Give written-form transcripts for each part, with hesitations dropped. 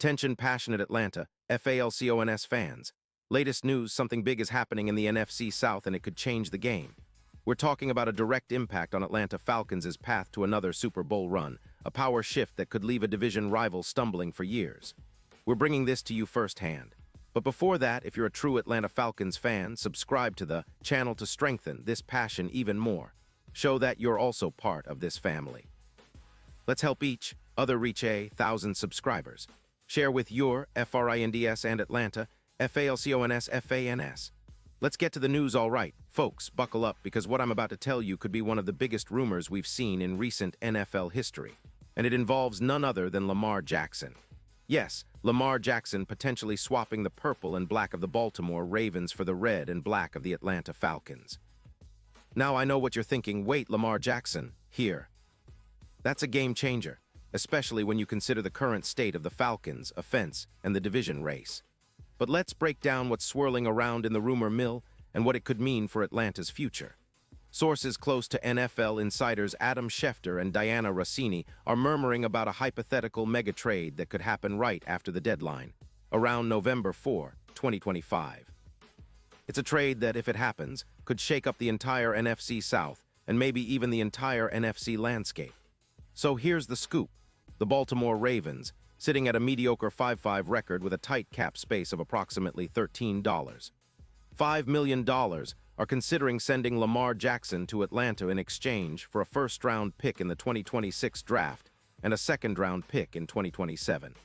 Attention passionate Atlanta, Falcons fans. Latest news, something big is happening in the NFC South and it could change the game. We're talking about a direct impact on Atlanta Falcons' path to another Super Bowl run, a power shift that could leave a division rival stumbling for years. We're bringing this to you firsthand. But before that, if you're a true Atlanta Falcons fan, subscribe to the channel to strengthen this passion even more. Show that you're also part of this family. Let's help each other reach 1,000 subscribers. Share with your FRINDS and Atlanta, FALCONS, FANS. Let's get to the news, all right. Folks, buckle up because what I'm about to tell you could be one of the biggest rumors we've seen in recent NFL history. And it involves none other than Lamar Jackson. Yes, Lamar Jackson potentially swapping the purple and black of the Baltimore Ravens for the red and black of the Atlanta Falcons. Now I know what you're thinking, wait, Lamar Jackson, here. That's a game changer, especially when you consider the current state of the Falcons' offense and the division race. But let's break down what's swirling around in the rumor mill and what it could mean for Atlanta's future. Sources close to NFL insiders Adam Schefter and Diana Rossini are murmuring about a hypothetical mega-trade that could happen right after the deadline, around November 4, 2025. It's a trade that, if it happens, could shake up the entire NFC South and maybe even the entire NFC landscape. So here's the scoop. The Baltimore Ravens, sitting at a mediocre 5-5 record with a tight cap space of approximately $13. $5 million are considering sending Lamar Jackson to Atlanta in exchange for a first-round pick in the 2026 draft and a second-round pick in 2027.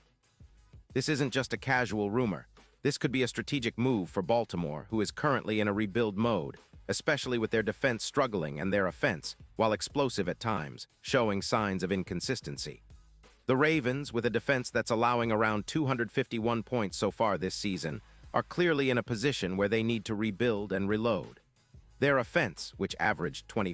This isn't just a casual rumor. This could be a strategic move for Baltimore, who is currently in a rebuild mode, especially with their defense struggling and their offense, while explosive at times, showing signs of inconsistency. The Ravens, with a defense that's allowing around 251 points so far this season, are clearly in a position where they need to rebuild and reload. Their offense, which averaged 2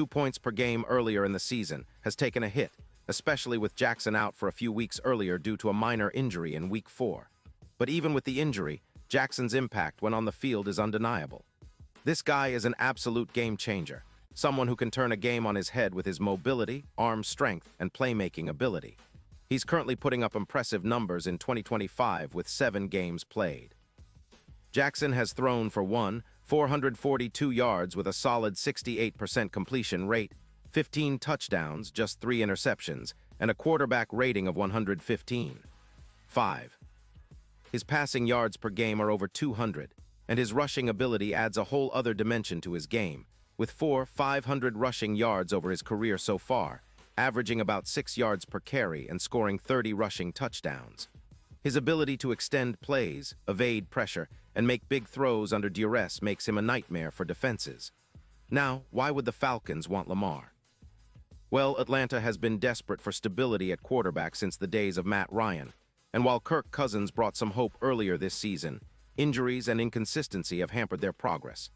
points per game earlier in the season, has taken a hit, especially with Jackson out for a few weeks earlier due to a minor injury in Week 4. But even with the injury, Jackson's impact when on the field is undeniable. This guy is an absolute game changer, someone who can turn a game on his head with his mobility, arm strength, and playmaking ability. He's currently putting up impressive numbers in 2025 with 7 games played. Jackson has thrown for 442 yards with a solid 68% completion rate, 15 touchdowns, just 3 interceptions, and a quarterback rating of 115.5. His passing yards per game are over 200, and his rushing ability adds a whole other dimension to his game, with 500 rushing yards over his career so far, averaging about 6 yards per carry and scoring 30 rushing touchdowns. His ability to extend plays, evade pressure, and make big throws under duress makes him a nightmare for defenses. Now, why would the Falcons want Lamar? Well, Atlanta has been desperate for stability at quarterback since the days of Matt Ryan, and while Kirk Cousins brought some hope earlier this season, injuries and inconsistency have hampered their progress.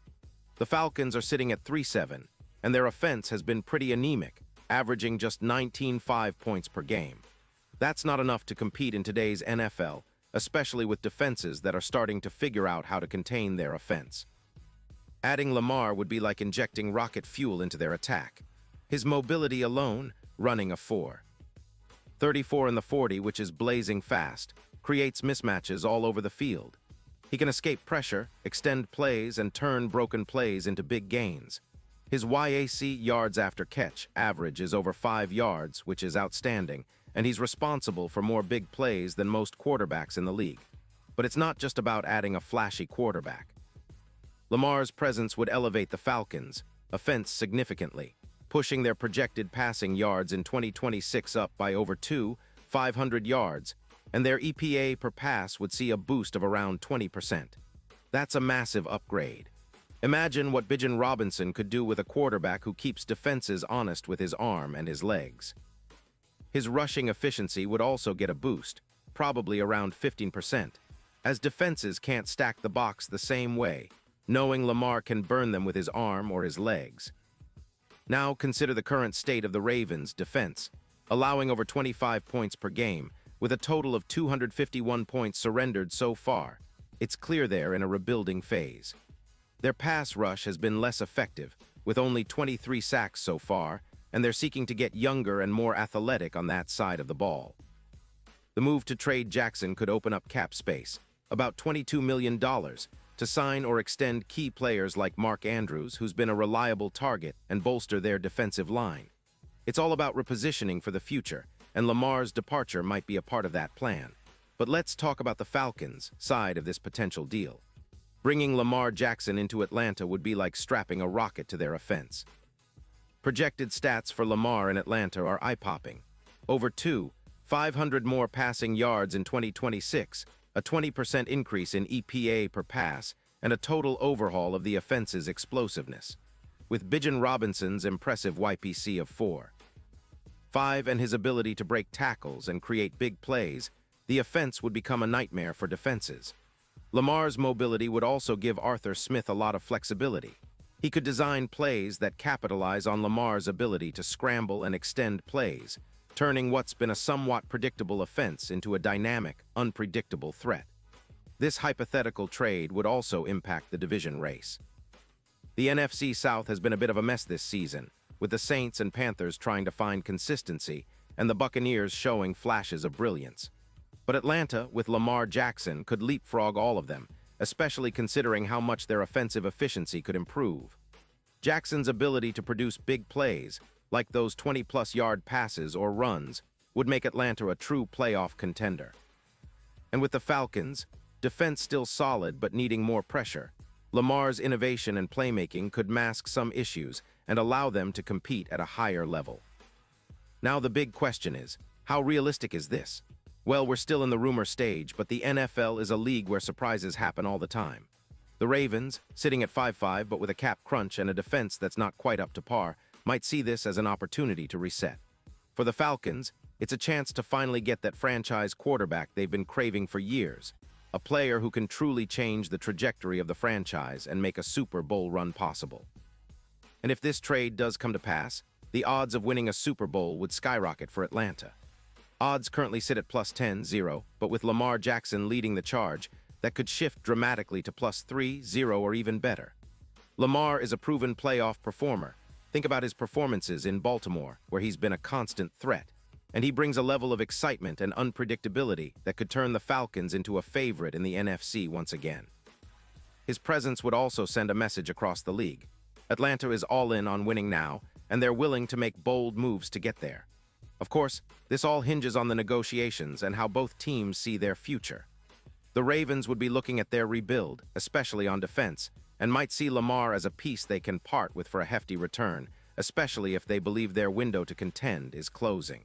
The Falcons are sitting at 3-7, and their offense has been pretty anemic, averaging just 19.5 points per game. That's not enough to compete in today's NFL, especially with defenses that are starting to figure out how to contain their offense. Adding Lamar would be like injecting rocket fuel into their attack. His mobility alone, running a 4.34 in the 40, which is blazing fast, creates mismatches all over the field. He can escape pressure, extend plays, and turn broken plays into big gains. His YAC yards after catch average is over 5 yards, which is outstanding, and he's responsible for more big plays than most quarterbacks in the league. But it's not just about adding a flashy quarterback. Lamar's presence would elevate the Falcons' offense significantly, pushing their projected passing yards in 2026 up by over 500 yards, and their EPA per pass would see a boost of around 20%. That's a massive upgrade. Imagine what Bijan Robinson could do with a quarterback who keeps defenses honest with his arm and his legs. His rushing efficiency would also get a boost, probably around 15%, as defenses can't stack the box the same way, knowing Lamar can burn them with his arm or his legs. Now consider the current state of the Ravens' defense, allowing over 25 points per game, with a total of 251 points surrendered so far. It's clear they're in a rebuilding phase. Their pass rush has been less effective, with only 23 sacks so far, and they're seeking to get younger and more athletic on that side of the ball. The move to trade Jackson could open up cap space, about $22 million, to sign or extend key players like Mark Andrews, who's been a reliable target, and bolster their defensive line. It's all about repositioning for the future, and Lamar's departure might be a part of that plan. But let's talk about the Falcons' side of this potential deal. Bringing Lamar Jackson into Atlanta would be like strapping a rocket to their offense. Projected stats for Lamar in Atlanta are eye-popping. Over 500 more passing yards in 2026, a 20% increase in EPA per pass, and a total overhaul of the offense's explosiveness. With Bijan Robinson's impressive YPC of 4.5 and his ability to break tackles and create big plays, the offense would become a nightmare for defenses. Lamar's mobility would also give Arthur Smith a lot of flexibility. He could design plays that capitalize on Lamar's ability to scramble and extend plays, turning what's been a somewhat predictable offense into a dynamic, unpredictable threat. This hypothetical trade would also impact the division race. The NFC South has been a bit of a mess this season, with the Saints and Panthers trying to find consistency and the Buccaneers showing flashes of brilliance. But Atlanta, with Lamar Jackson, could leapfrog all of them, especially considering how much their offensive efficiency could improve. Jackson's ability to produce big plays, like those 20-plus yard passes or runs, would make Atlanta a true playoff contender. And with the Falcons, defense still solid but needing more pressure, Lamar's innovation and playmaking could mask some issues and allow them to compete at a higher level. Now the big question is, how realistic is this? Well, we're still in the rumor stage, but the NFL is a league where surprises happen all the time. The Ravens, sitting at 5-5 but with a cap crunch and a defense that's not quite up to par, might see this as an opportunity to reset. For the Falcons, it's a chance to finally get that franchise quarterback they've been craving for years, a player who can truly change the trajectory of the franchise and make a Super Bowl run possible. And if this trade does come to pass, the odds of winning a Super Bowl would skyrocket for Atlanta. Odds currently sit at +10-0, but with Lamar Jackson leading the charge, that could shift dramatically to +3-0 or even better. Lamar is a proven playoff performer. Think about his performances in Baltimore, where he's been a constant threat, and he brings a level of excitement and unpredictability that could turn the Falcons into a favorite in the NFC once again. His presence would also send a message across the league. Atlanta is all in on winning now, and they're willing to make bold moves to get there. Of course, this all hinges on the negotiations and how both teams see their future. The Ravens would be looking at their rebuild, especially on defense, and might see Lamar as a piece they can part with for a hefty return, especially if they believe their window to contend is closing.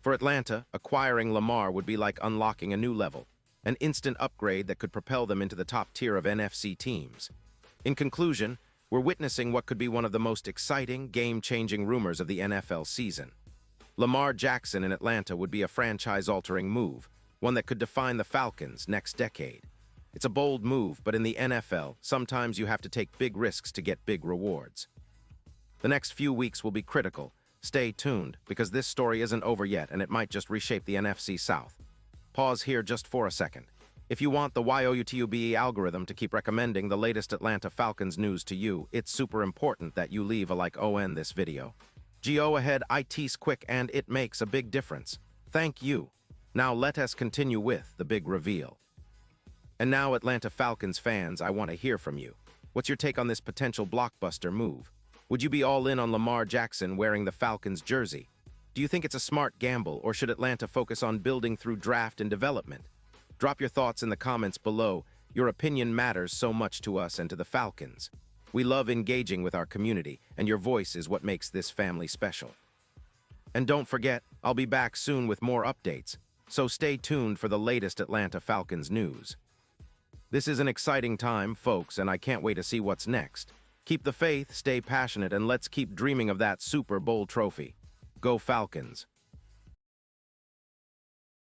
For Atlanta, acquiring Lamar would be like unlocking a new level, an instant upgrade that could propel them into the top tier of NFC teams. In conclusion, we're witnessing what could be one of the most exciting, game-changing rumors of the NFL season. Lamar Jackson in Atlanta would be a franchise-altering move, one that could define the Falcons next decade. It's a bold move, but in the NFL, sometimes you have to take big risks to get big rewards. The next few weeks will be critical. Stay tuned, because this story isn't over yet, and it might just reshape the NFC South. Pause here just for a second. If you want the YOUTUBE algorithm to keep recommending the latest Atlanta Falcons news to you, it's super important that you leave a like on this video. Go ahead, it's quick and it makes a big difference. Thank you. Now let us continue with the big reveal. And now, Atlanta Falcons fans, I want to hear from you. What's your take on this potential blockbuster move? Would you be all in on Lamar Jackson wearing the Falcons jersey? Do you think it's a smart gamble, or should Atlanta focus on building through draft and development? Drop your thoughts in the comments below. Your opinion matters so much to us and to the Falcons. We love engaging with our community, and your voice is what makes this family special. And don't forget, I'll be back soon with more updates, so stay tuned for the latest Atlanta Falcons news. This is an exciting time, folks, and I can't wait to see what's next. Keep the faith, stay passionate, and let's keep dreaming of that Super Bowl trophy. Go Falcons!